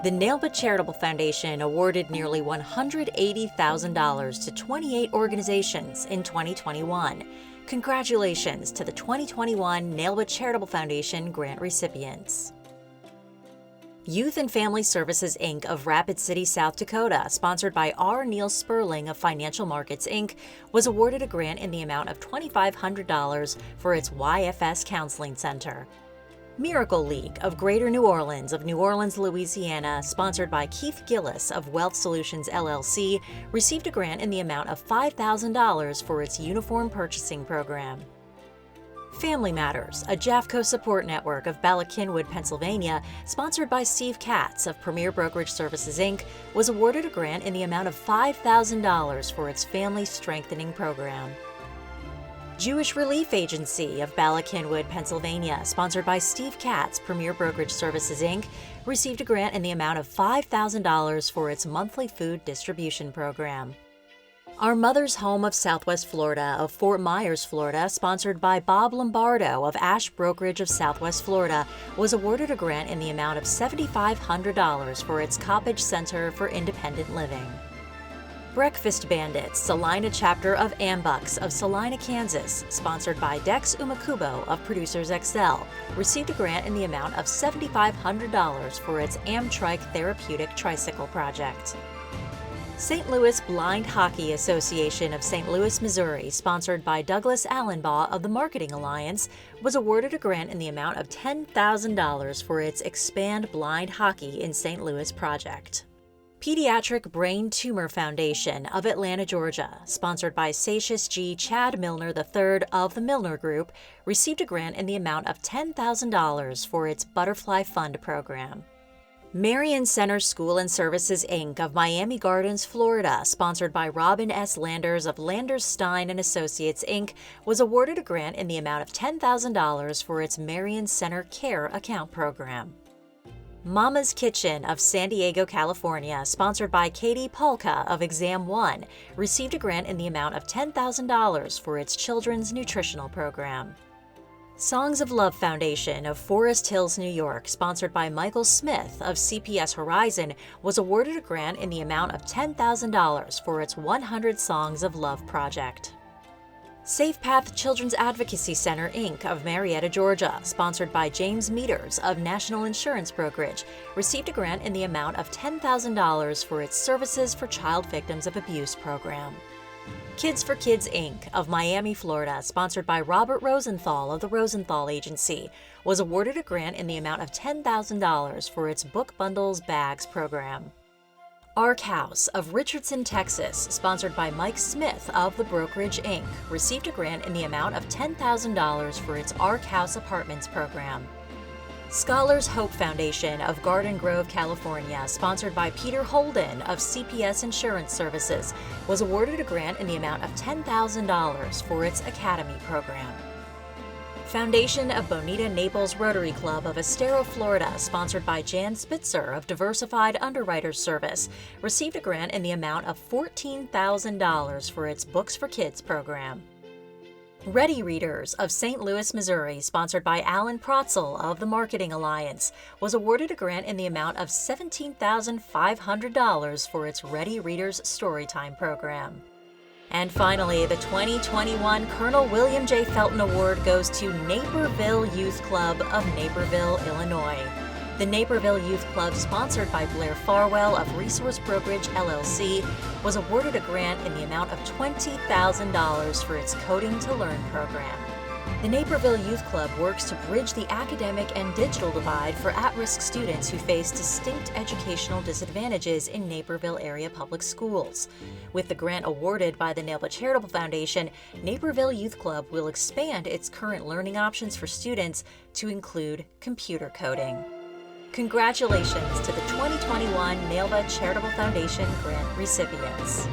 The NAILBA Charitable Foundation awarded nearly $180,000 to 28 organizations in 2021. Congratulations to the 2021 NAILBA Charitable Foundation grant recipients. Youth and Family Services, Inc. of Rapid City, South Dakota, sponsored by R. Neil Sperling of Financial Markets, Inc., was awarded a grant in the amount of $2,500 for its YFS Counseling Center. Miracle League of Greater New Orleans, Louisiana, sponsored by Keith Gillis of Wealth Solutions, LLC, received a grant in the amount of $5,000 for its uniform purchasing program. Family Matters, a JAFCO support network of Bala Cynwyd, Pennsylvania, sponsored by Steve Katz of Premier Brokerage Services, Inc., was awarded a grant in the amount of $5,000 for its family strengthening program. Jewish Relief Agency of Bala Cynwyd, Pennsylvania, sponsored by Steve Katz, Premier Brokerage Services, Inc., received a grant in the amount of $5,000 for its monthly food distribution program. Our Mother's Home of Southwest Florida of Fort Myers, Florida, sponsored by Bob Lombardo of Ash Brokerage of Southwest Florida, was awarded a grant in the amount of $7,500 for its Coppage Center for Independent Living. Breakfast Bandits, Salina Chapter of AMBUCS of Salina, Kansas, sponsored by Dex Umakubo of Producers XL, received a grant in the amount of $7,500 for its Amtrike Therapeutic Tricycle project. St. Louis Blind Hockey Association of St. Louis, Missouri, sponsored by Douglas Allenbaugh of the Marketing Alliance, was awarded a grant in the amount of $10,000 for its Expand Blind Hockey in St. Louis project. Pediatric Brain Tumor Foundation of Atlanta, Georgia, sponsored by Satius G. Chad Milner III of the Milner Group, received a grant in the amount of $10,000 for its Butterfly Fund program. MARIAN Center School and Services, Inc. of Miami Gardens, Florida, sponsored by Robin S. Landers of Landers Stein and Associates, Inc., was awarded a grant in the amount of $10,000 for its MARIAN Center Care Account program. Mama's Kitchen of San Diego, California, sponsored by Katie Polka of Exam One, received a grant in the amount of $10,000 for its children's nutritional program. Songs of Love Foundation of Forest Hills, New York, sponsored by Michael Smith of CPS Horizon, was awarded a grant in the amount of $10,000 for its 100 Songs of Love project. SAFEPATH Children's Advocacy Center, Inc. of Marietta, Georgia, sponsored by James Meters of National Insurance Brokerage, received a grant in the amount of $10,000 for its Services for Child Victims of Abuse program. Kids for Kids, Inc. of Miami, Florida, sponsored by Robert Rosenthal of the Rosenthal Agency, was awarded a grant in the amount of $10,000 for its Book Bundles Bags program. Ark House of Richardson, Texas, sponsored by Mike Smith of The Brokerage, Inc., received a grant in the amount of $10,000 for its Ark House Apartments program. Scholars Hope Foundation of Garden Grove, California, sponsored by Peter Holden of CPS Insurance Services, was awarded a grant in the amount of $10,000 for its Academy program. Foundation of Bonita Naples Rotary Club of Estero, Florida, sponsored by Jan Spitzer of Diversified Underwriters Service, received a grant in the amount of $14,000 for its Books for Kids program. Ready Readers of St. Louis, Missouri, sponsored by Alan Protzel of the Marketing Alliance, was awarded a grant in the amount of $17,500 for its Ready Readers Storytime program. And finally, the 2021 Colonel William J. Felton Award goes to Naperville Youth Club of Naperville, Illinois. The Naperville Youth Club, sponsored by Blair Farwell of Resource Brokerage, LLC, was awarded a grant in the amount of $20,000 for its Coding to Learn program. The Naperville Youth Club works to bridge the academic and digital divide for at-risk students who face distinct educational disadvantages in Naperville area public schools. With the grant awarded by the NAILBA Charitable Foundation, Naperville Youth Club will expand its current learning options for students to include computer coding. Congratulations to the 2021 NAILBA Charitable Foundation grant recipients.